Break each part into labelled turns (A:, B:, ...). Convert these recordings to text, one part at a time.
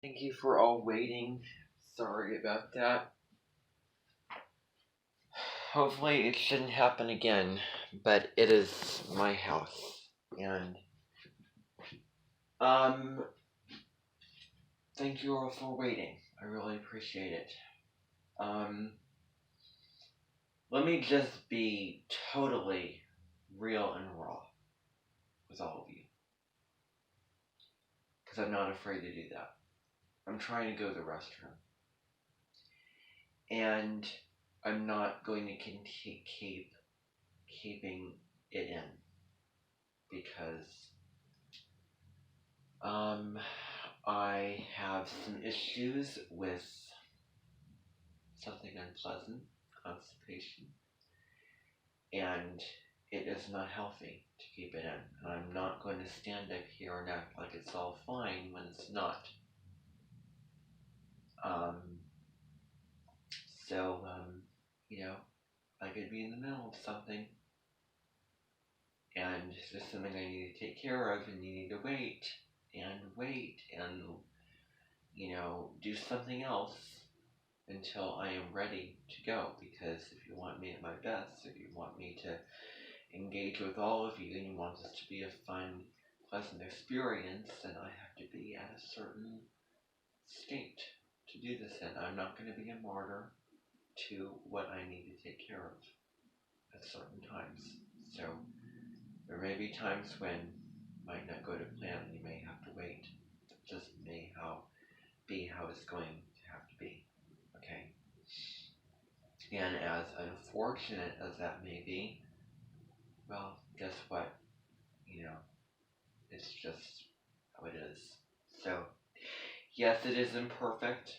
A: Thank you for all waiting. Sorry about that. Hopefully it shouldn't happen again, but it is my house. And, thank you all for waiting. I really appreciate it. Let me just be totally real and raw with all of you. Because I'm not afraid to do that. I'm trying to go to the restroom. And I'm not going to keeping it in. Because I have some issues with something unpleasant, constipation, and it is not healthy to keep it in. And I'm not going to stand up here and act like it's all fine when it's not. So, I could be in the middle of something, and there's something I need to take care of, and you need to wait, and do something else until I am ready to go. Because if you want me at my best, if you want me to engage with all of you, and you want this to be a fun, pleasant experience, then I have to be at a certain state to do this in. I'm not going to be a martyr to what I need to take care of at certain times. So there may be times when it might not go to plan, and you may have to wait. It just may be how it's going to have to be. Okay? And as unfortunate as that may be, well, guess what? It's just how it is. So, yes, it is imperfect.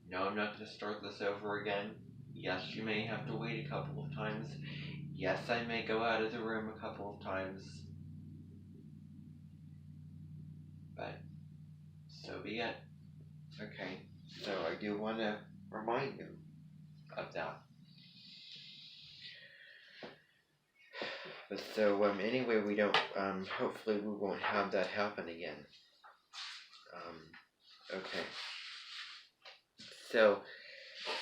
A: No, I'm not going to start this over again. Yes, you may have to wait a couple of times. Yes, I may go out of the room a couple of times. But, so be it. Okay, so I do want to remind you of that. But so, anyway, we don't, hopefully we won't have that happen again. Okay. So,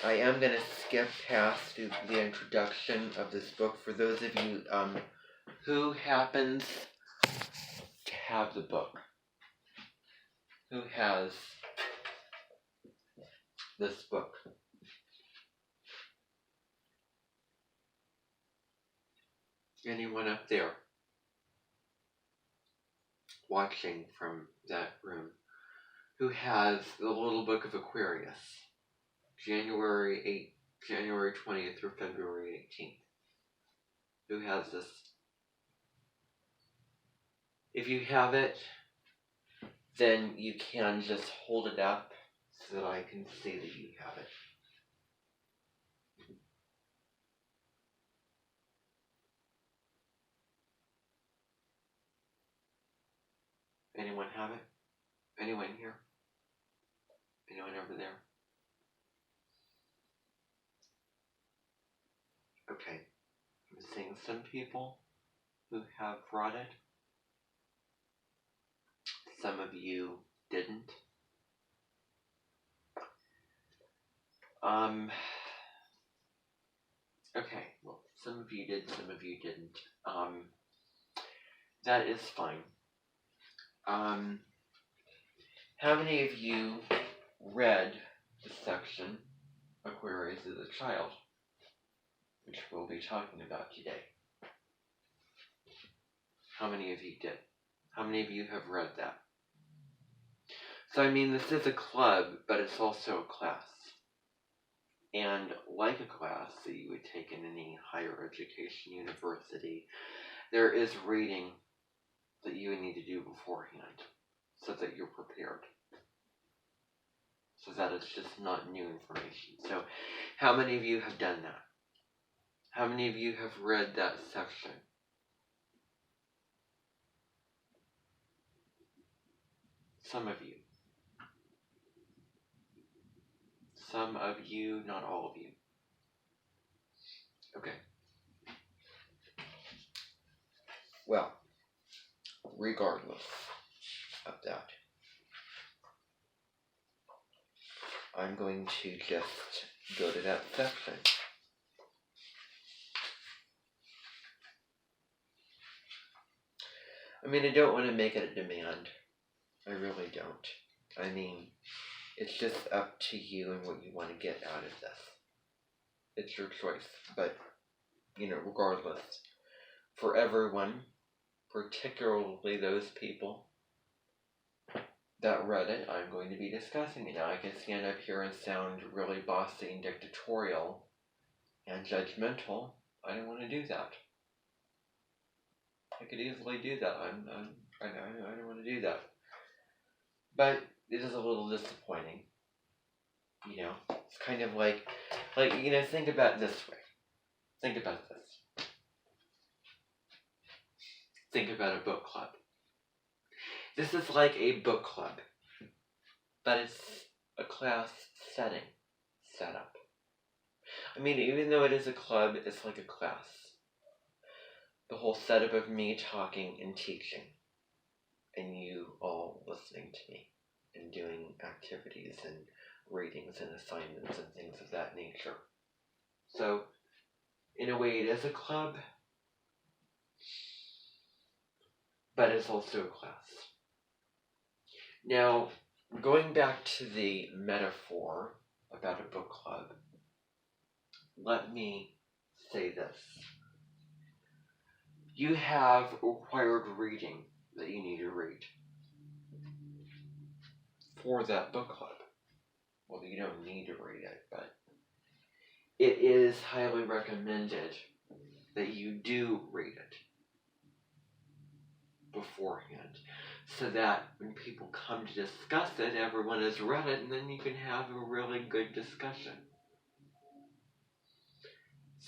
A: I am going to skip past the introduction of this book. For those of you who happens to have the book, who has this book? Anyone up there watching from that room who has the little book of Aquarius, January 20th through February 18th? Who has this? If you have it, then you can just hold it up so that I can see that you have it. Anyone have it? Anyone here? Anyone over there? Okay. I'm seeing some people who have brought it. Some of you didn't. Okay, well, some of you did, some of you didn't. That is fine. How many of you read the section Aquarius as a Child, which we'll be talking about today? How many of you did? How many of you have read that? So, this is a club, but it's also a class. And like a class that you would take in any higher education university, there is reading that you would need to do beforehand so that you're prepared. So that it's just not new information. So how many of you have done that? How many of you have read that section? Some of you. Some of you, not all of you. Okay. Well, regardless of that, I'm going to just go to that section. I mean, I don't want to make it a demand. I really don't. I mean, it's just up to you and what you want to get out of this. It's your choice. But, regardless, for everyone, particularly those people that read it, I'm going to be discussing it. Now, I can stand up here and sound really bossy and dictatorial and judgmental. I don't want to do that. I could easily do that. I don't want to do that. But it is a little disappointing. It's kind of like, think about it this way. Think about this. Think about a book club. This is like a book club, but it's a class set up. I mean, even though it is a club, it's like a class. The whole setup of me talking and teaching, and you all listening to me, and doing activities and readings and assignments and things of that nature. So, in a way, it is a club, but it's also a class. Now, going back to the metaphor about a book club, let me say this. You have required reading that you need to read for that book club. Well, you don't need to read it, but it is highly recommended that you do read it beforehand, so that when people come to discuss it, everyone has read it, and then you can have a really good discussion.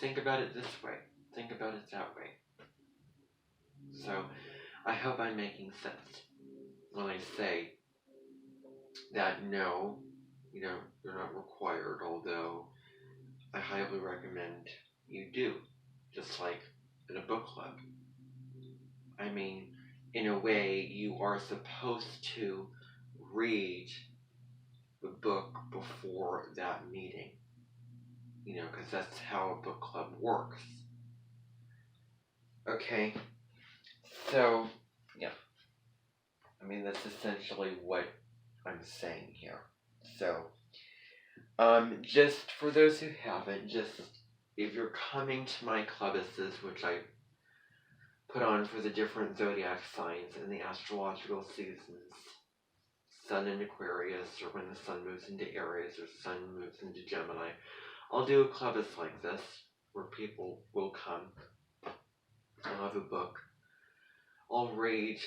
A: Think about it this way. Think about it that way. So, I hope I'm making sense when I say that no, you're not required, although I highly recommend you do, just like in a book club. I mean, in a way, you are supposed to read the book before that meeting, because that's how a book club works. Okay, so, yeah. I mean, that's essentially what I'm saying here. So, just for those who haven't, if you're coming to my clubisses, which I put on for the different zodiac signs and the astrological seasons, Sun in Aquarius, or when the Sun moves into Aries, or Sun moves into Gemini, I'll do a clubis like this, where people will come. I'll have a book. I'll read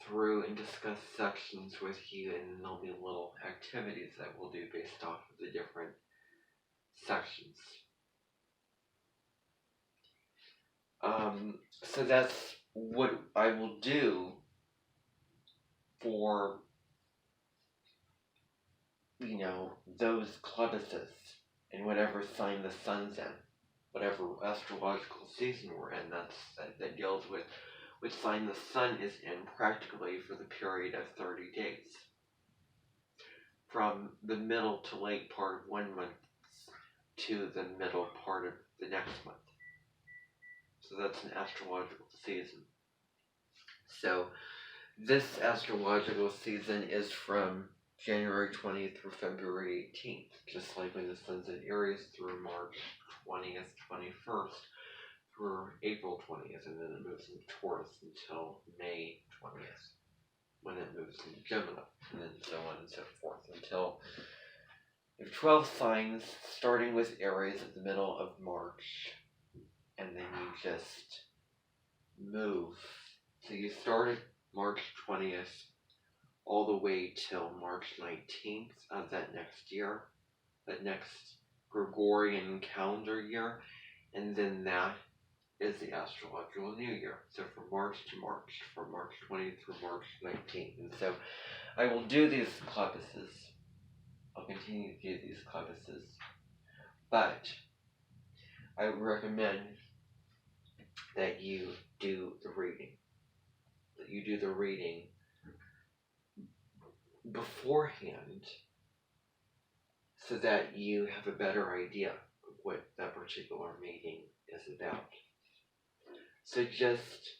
A: through and discuss sections with you, and there'll be little activities that we'll do based off of the different sections. So that's what I will do for, those clubises in whatever sign the sun's in, whatever astrological season we're in, that deals with which sign the sun is in practically for the period of 30 days. From the middle to late part of one month to the middle part of the next month. So that's an astrological season. So this astrological season is from January 20th through February 18th, just like when the sun's in Aries through March 20th, 21st through April 20th, and then it moves into Taurus until May 20th, when it moves into Gemini, and then so on and so forth, until you have 12 signs, starting with Aries at the middle of March, and then you just move. So you start at March 20th all the way till March 19th of that next year, that next Gregorian calendar year, and then that is the astrological new year. So from March to March, from March 20th through March 19th. And so I will do these clubises. I'll continue to do these clubises. But I would recommend that you do the reading. That you do the reading beforehand, so that you have a better idea of what that particular meeting is about. So just,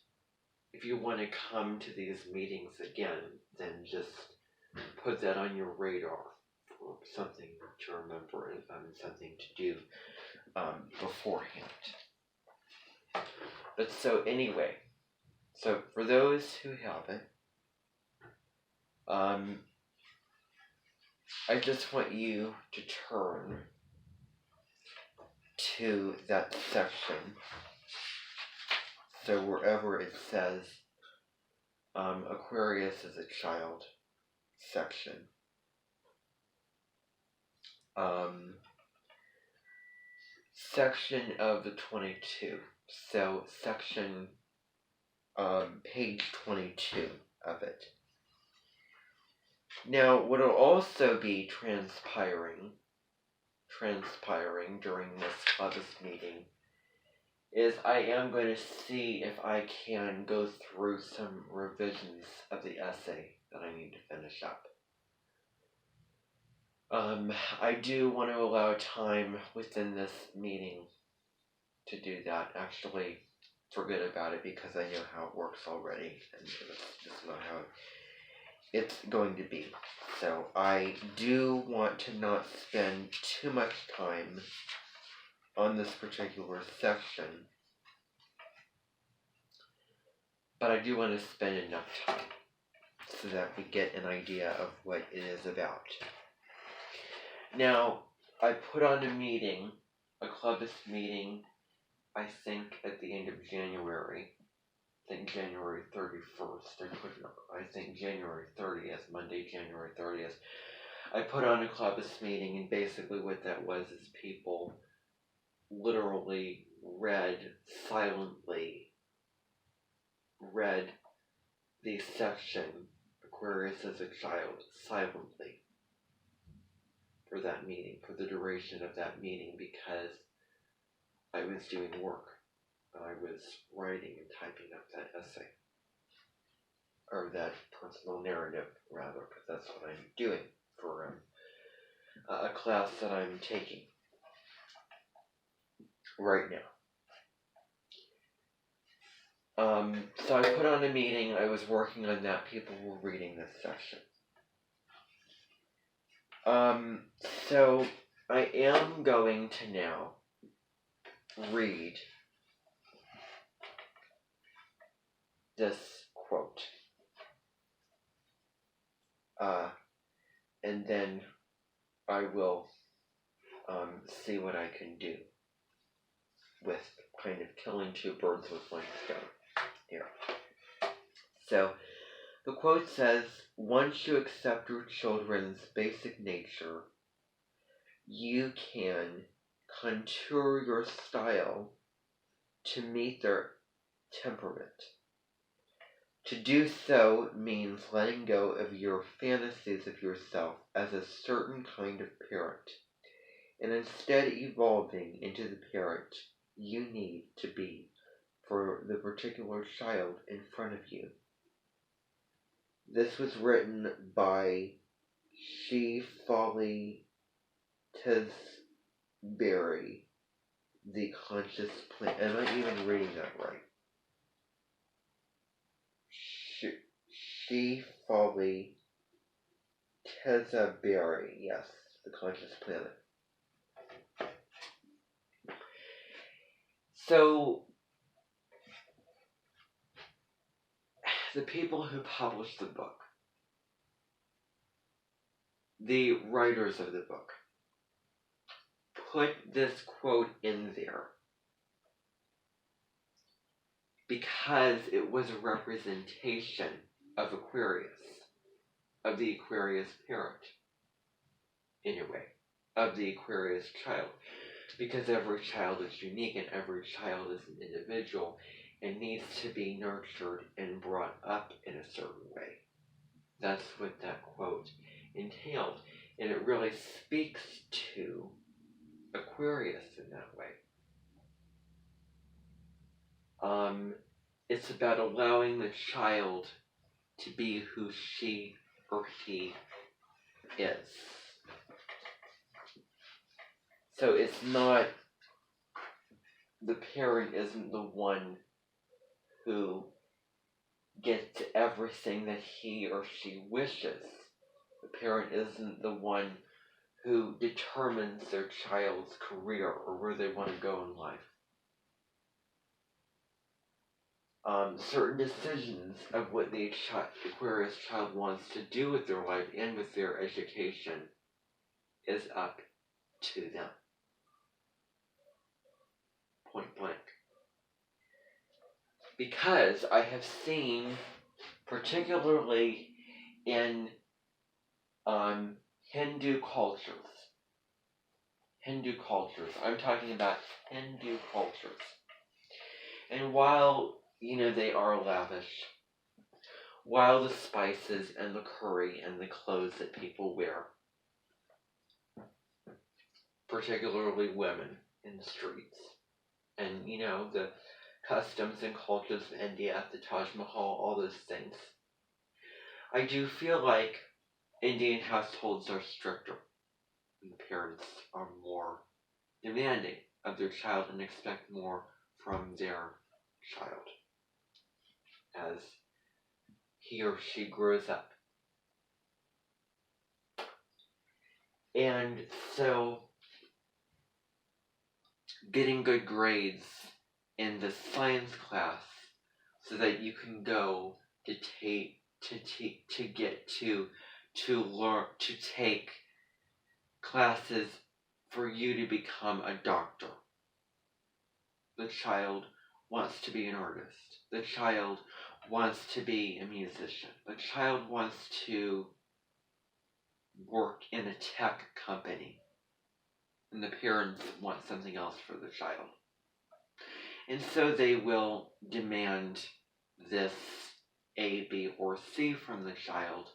A: if you want to come to these meetings again, then just put that on your radar for something to remember and something to do beforehand. But so anyway, so for those who haven't, I just want you to turn to that section. So wherever it says Aquarius as a child section. Section of the 22. So section page 22 of it. Now what will also be transpiring during this Clubiss meeting is I am going to see if I can go through some revisions of the essay that I need to finish up. I do want to allow time within this meeting to do that. Actually, forget about it because I know how it works already, and it's just not how it's going to be. So I do want to not spend too much time on this particular section, but I do want to spend enough time so that we get an idea of what it is about. Now, I put on a Clubiss meeting, I think at the end of January. I think January 31st. I think January 30th, Monday, January 30th. I put on a Clubiss meeting, and basically what that was is people literally silently read the section, Aquarius as a child, silently for that meeting, for the duration of that meeting, because I was doing work. I was writing and typing up that essay, or that personal narrative, rather, because that's what I'm doing for a class that I'm taking right now. So I put on a meeting, I was working on that, people were reading this section. So I am going to now read this quote. And then I will see what I can do with kind of killing two birds with one stone here. So the quote says, once you accept your children's basic nature, you can contour your style to meet their temperament. To do so means letting go of your fantasies of yourself as a certain kind of parent, and instead evolving into the parent you need to be for the particular child in front of you. This was written by Folly Tesbury, The Conscious Plan. Am I even reading that right? Folly Tesbury, yes, The Conscious Planet. So, the people who published the book, the writers of the book, put this quote in there because it was a representation of Aquarius, of the Aquarius parent, in a way, of the Aquarius child. Because every child is unique and every child is an individual and needs to be nurtured and brought up in a certain way. That's what that quote entailed. And it really speaks to Aquarius in that way. It's about allowing the child to be who she or he is. So it's not, the parent isn't the one who gets everything that he or she wishes. The parent isn't the one who determines their child's career or where they want to go in life. Certain decisions of what the Aquarius child wants to do with their life and with their education is up to them. Point blank. Because I have seen, particularly in Hindu cultures, I'm talking about Hindu cultures, and while, they are lavish, while the spices and the curry and the clothes that people wear, particularly women in the streets, and, the customs and cultures of India, the Taj Mahal, all those things, I do feel like Indian households are stricter, and the parents are more demanding of their child and expect more from their child as he or she grows up. And so, getting good grades in the science class so that you can go to take classes for you to become a doctor. The child wants to be an artist. The child wants to be a musician. The child wants to work in a tech company. And the parents want something else for the child. And so they will demand this A, B, or C from the child,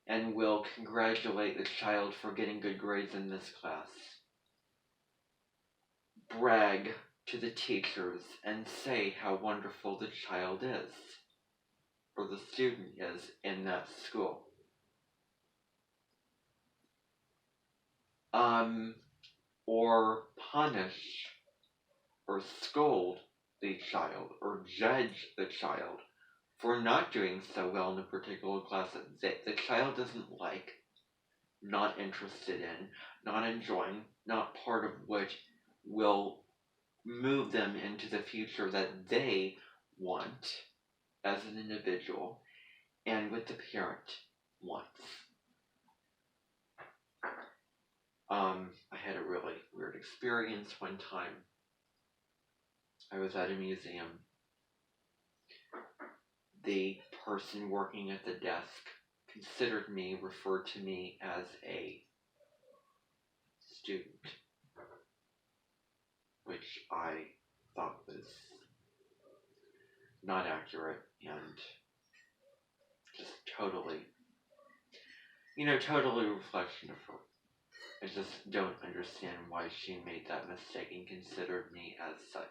A: and will congratulate the child for getting good grades in this class, brag to the teachers, and say how wonderful the child is, or the student is in that school. Or punish or scold the child or judge the child for not doing so well in a particular class that the child doesn't like, not interested in, not enjoying, not part of which will move them into the future that they want as an individual and what the parent wants. I had a really weird experience one time. I was at a museum. The person working at the desk referred to me as a student, which I thought was not accurate and just totally a reflection of her. I just don't understand why she made that mistake and considered me as such.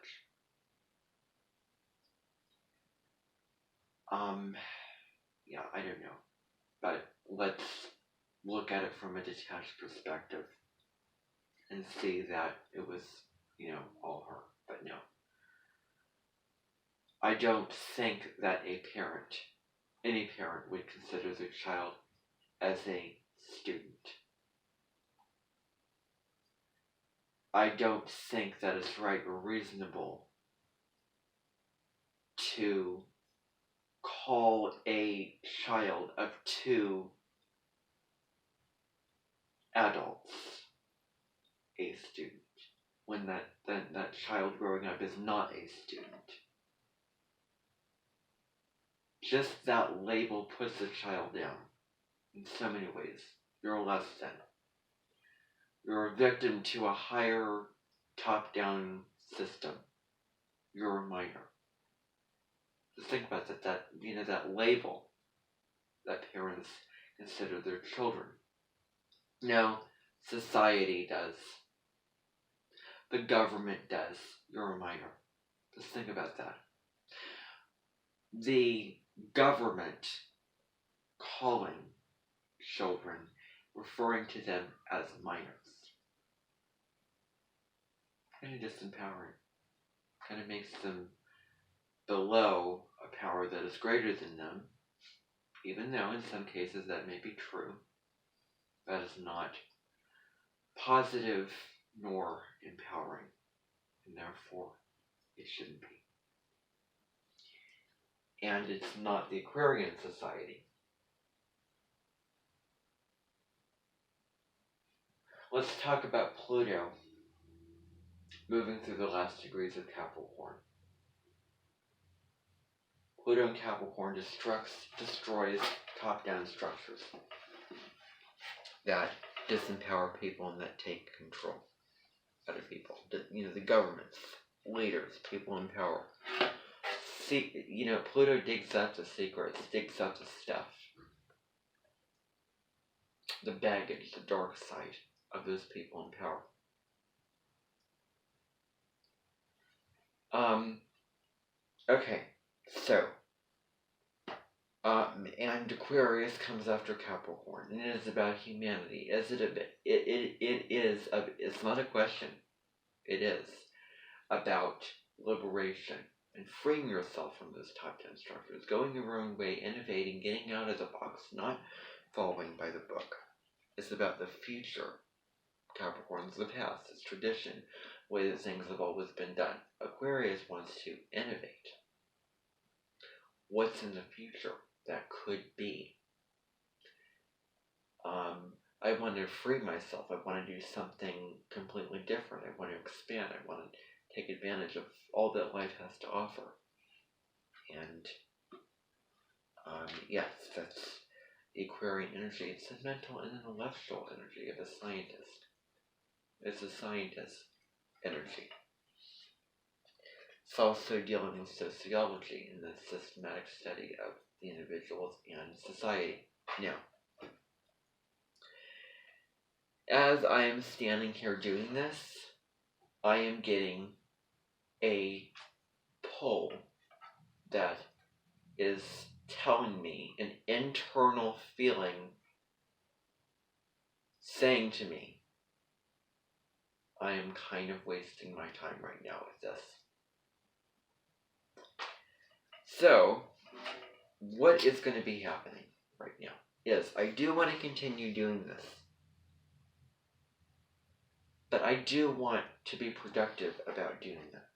A: Yeah, I don't know. But let's look at it from a detached perspective and see that it was, all her. But no. I don't think that any parent would consider their child as a student. I don't think that it's right or reasonable to call a child of two adults a student when that child growing up is not a student. Just that label puts the child down in so many ways. You're less than. You're a victim to a higher top-down system. You're a minor. Just think about that label that parents consider their children. No, society does. The government does. You're a minor. Just think about that. The government calling children, referring to them as minors. kind of disempowering. Kind of makes them below a power that is greater than them, even though in some cases that may be true. That is not positive nor empowering, and therefore it shouldn't be. And it's not the Aquarian society. Let's talk about Pluto moving through the last degrees of Capricorn. Pluto in Capricorn destroys top-down structures that disempower people and that take control out of people. The governments, leaders, people in power. See, Pluto digs up the secrets, digs up the stuff, the baggage, the dark side of those people in power. Okay, so, and Aquarius comes after Capricorn, and it is about humanity. It's not a question. It is about liberation and freeing yourself from those top-down structures, going your own way, innovating, getting out of the box, not following by the book. It's about the future. Capricorn's the past. It's tradition, the way that things have always been done. Aquarius wants to innovate. What's in the future that could be? I want to free myself. I want to do something completely different. I want to expand. I want to take advantage of all that life has to offer. And yes, that's the Aquarian energy. It's a mental and intellectual energy of a scientist. It's a scientist energy. It's also dealing with sociology and the systematic study of the individuals and society. Now, as I am standing here doing this, I am getting a pull that is telling me, an internal feeling saying to me, I am kind of wasting my time right now with this. So, what is going to be happening right now is I do want to continue doing this. But I do want to be productive about doing that.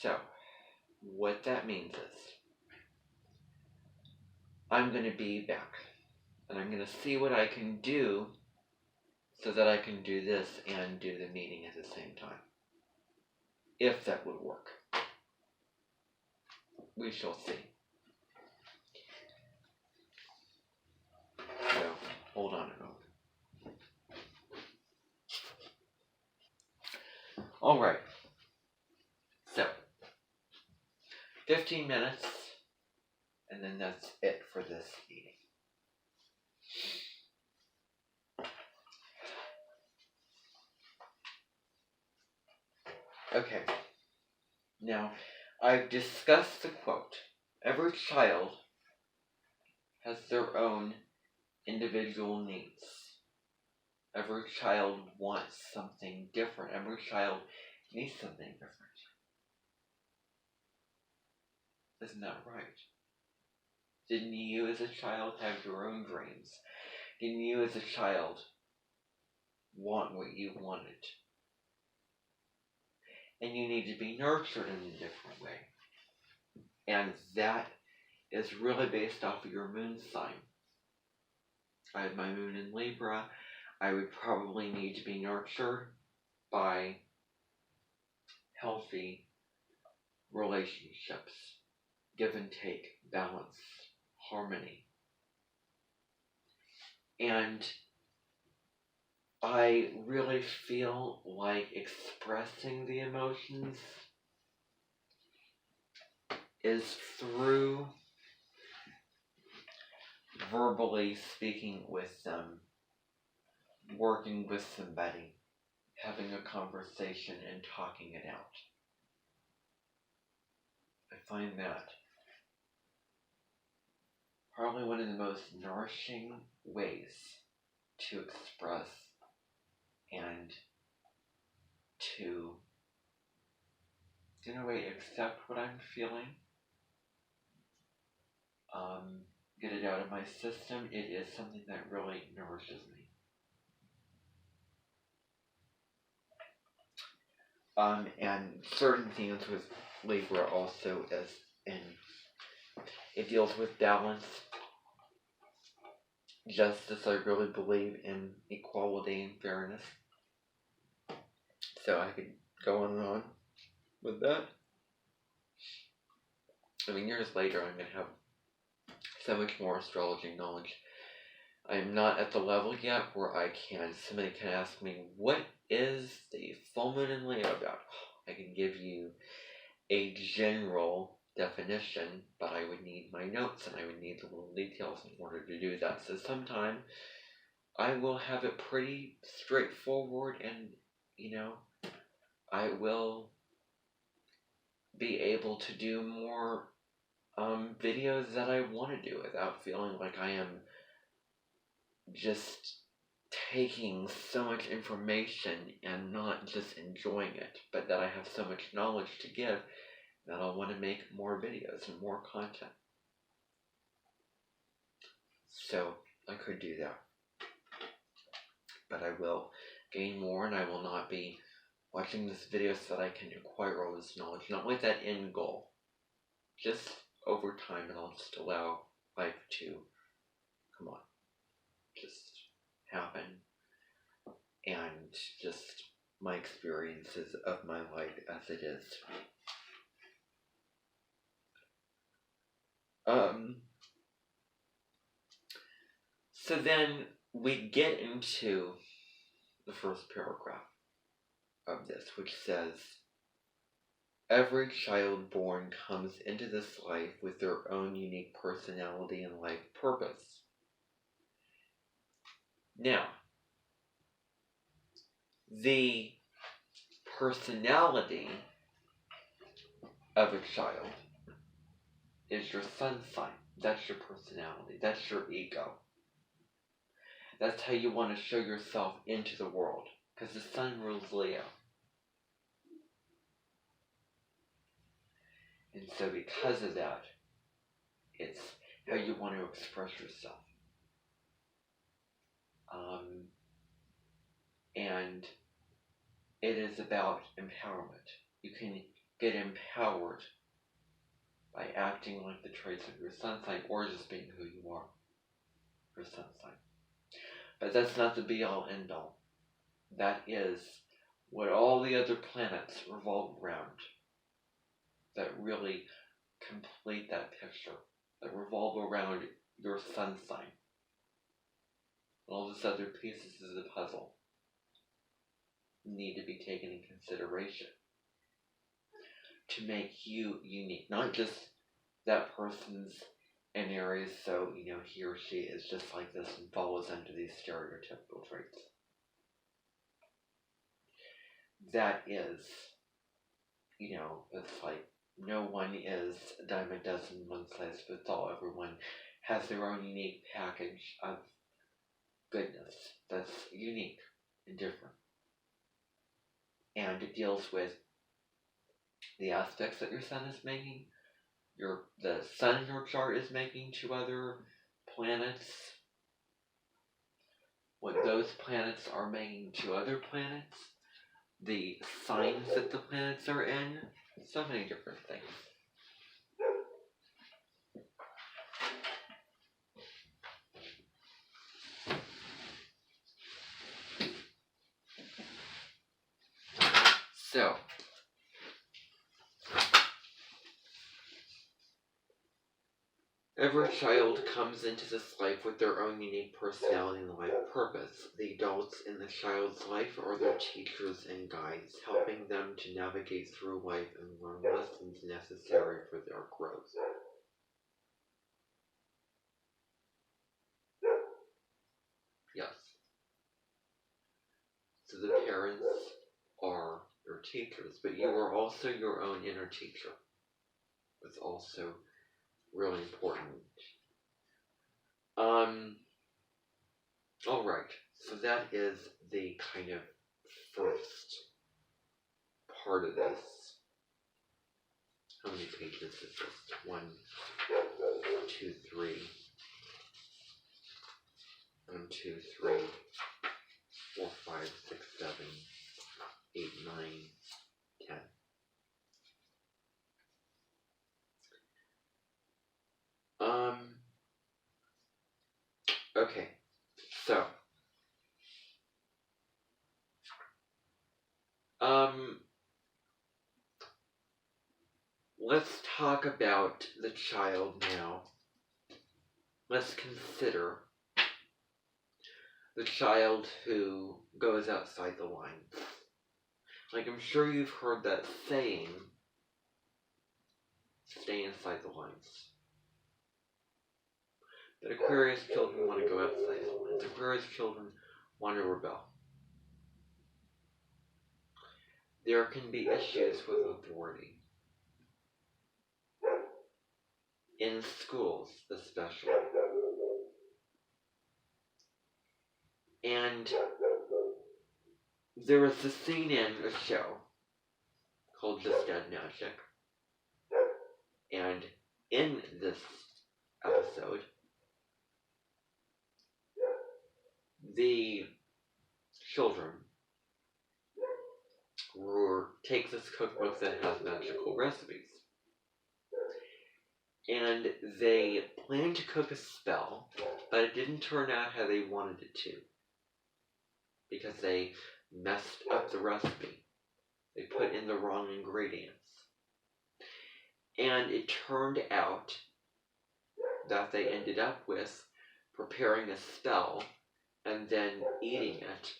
A: So, what that means is, I'm going to be back. And I'm going to see what I can do so that I can do this and do the meeting at the same time. If that would work. We shall see. So, hold on a moment. Alright. So, 15 minutes, and then that's it for this meeting. Okay. Now, I've discussed the quote. Every child has their own individual needs. Every child wants something different. Every child needs something different. Isn't that right? Didn't you as a child have your own dreams? Didn't you as a child want what you wanted? And you need to be nurtured in a different way. And that is really based off of your moon sign. I have my moon in Libra. I would probably need to be nurtured by healthy relationships. Give and take, balance, harmony. And I really feel like expressing the emotions is through verbally speaking with them, working with somebody, having a conversation and talking it out. I find that probably one of the most nourishing ways to express and to, in a way, accept what I'm feeling, get it out of my system. It is something that really nourishes me. And certain things with Libra also is it deals with balance, justice. I really believe in equality and fairness. So I could go on and on with that. I mean, years later, I'm going to have so much more astrology knowledge. I'm not at the level yet where somebody can ask me, what is the full moon in Leo about? I can give you a general definition, but I would need my notes and I would need the little details in order to do that. So sometime I will have it pretty straightforward, and I will be able to do more videos that I want to do without feeling like I am just taking so much information and not just enjoying it, but that I have so much knowledge to give that I'll want to make more videos and more content. So I could do that, but I will gain more, and I will not be watching this video so that I can acquire all this knowledge, not with that end goal. Just over time, and I'll just allow life to, just happen, and just my experiences of my life as it is. So then we get into the first paragraph of this, which says, every child born comes into this life with their own unique personality and life purpose. Now, the personality of a child is your sun sign. That's your personality. That's your ego. That's how you want to show yourself into the world, because the sun rules Leo. And so because of that, it's how you want to express yourself. And it is about empowerment. You can get empowered by acting like the traits of your sun sign, or just being who you are, your sun sign. But that's not the be-all, end-all. That is what all the other planets revolve around, that really complete that picture, that revolve around your sun sign. All those other pieces of the puzzle need to be taken in consideration to make you unique. Not just that person's in Aries, so he or she is just like this and follows into these stereotypical traits. That is, it's like no one is a dime a dozen, one size fits all. Everyone has their own unique package of goodness that's unique and different. And it deals with the aspects that your sun is making, the sun in your chart is making to other planets, what those planets are making to other planets, the signs that the planets are in, so many different things. So, every child comes into this life with their own unique personality and life purpose. The adults in the child's life are their teachers and guides, helping them to navigate through life and learn lessons necessary for their growth. Yes. So the parents are your teachers, but you are also your own inner teacher. It's also really important. Alright, so that is the kind of first part of this. How many pages is this? 1, 2, 3. 1, 2, 3, 4, 5, 6, 7, 8, 9, 10. Okay, so, let's talk about the child now. Let's consider the child who goes outside the lines. Like, I'm sure you've heard that saying, stay inside the lines. But Aquarius children want to go outside the lines. Aquarius children want to rebel. There can be issues with authority. In schools, especially. And there was a scene in a show called Just Dead Magic. And in this episode, the children take this cookbook that has magical recipes. And they planned to cook a spell, but it didn't turn out how they wanted it to. Because they messed up the recipe. They put in the wrong ingredients. And it turned out that they ended up with preparing a spell and then eating it.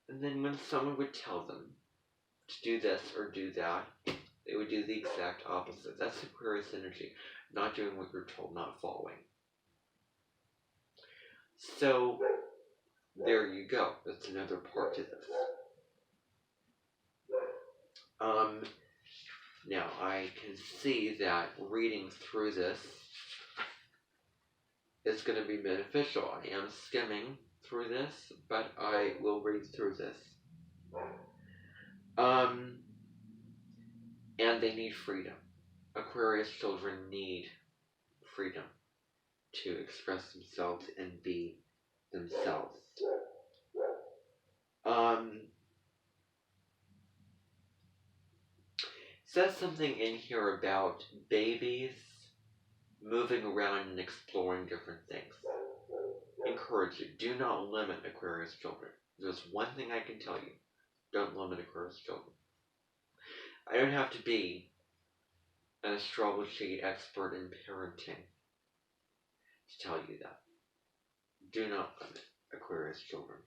A: And then when someone would tell them to do this or do that, they would do the exact opposite. That's Aquarius energy. Not doing what you're told, not following. So, there you go. That's another part to this. Now, I can see that reading through this is going to be beneficial. I am skimming through this, but I will read through this. And they need freedom. Aquarius children need freedom to express themselves and be themselves. Says something in here about babies moving around and exploring different things. Encourage you. Do not limit Aquarius children. There's one thing I can tell you. Don't limit Aquarius children. I don't have to be an astrology expert in parenting to tell you that. Do not limit Aquarius children.